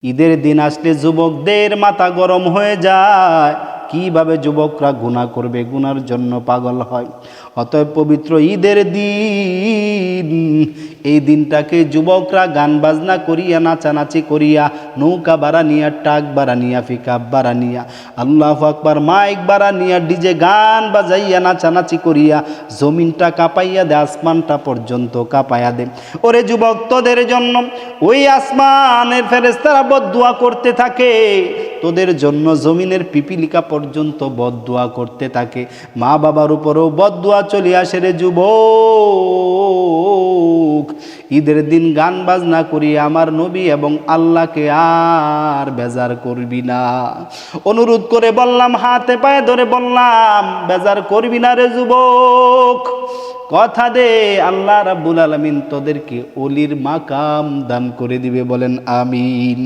ঈদের দিন আসলে যুবকদের মাথা গরম হয়ে যায়, কিভাবে যুবকরা গুনাহ করবে, গুনার জন্য পাগল হয়। অতএব পবিত্র ঈদের দিন, এই দিনটাকে যুবকরা গান বাজনা করিয়া, নাচানাচি করিয়া, নৌকা বাড়া নিয়া, টাক বাড়া নিয়া, পিকআপ বাড়া নিয়া, আল্লাহু আকবার, মাইক বাড়া নিয়া, ডিজে গান বাজাইয়া, নাচানাচি করিয়া জমিনটা কাঁপাইয়া দে, আসমানটা পর্যন্ত কাঁপাইয়া দে। ওরে যুবক, তোদের জন্য ওই আসমানের ফেরেশতারা বদদুয়া করতে থাকে, তোদের জন্য জমিনের পিপিলিকা পর্যন্ত বদদুয়া করতে থাকে, মা বাবার উপরেও বদদুয়া চলে আসে। রে যুবক, ঈদের দিন গান বাজনা করি আমার নবী এবং আল্লাহকে আর বেজার করবি না। অনুরোধ করে বললাম, হাতে পায়ে ধরে বললাম, বেজার করবি না রে যুবক। কথা দে, আল্লাহ রাব্বুল আলামিন তোদেরকে ওলির মাকাম দান করে দিবে। বলেন আমিন।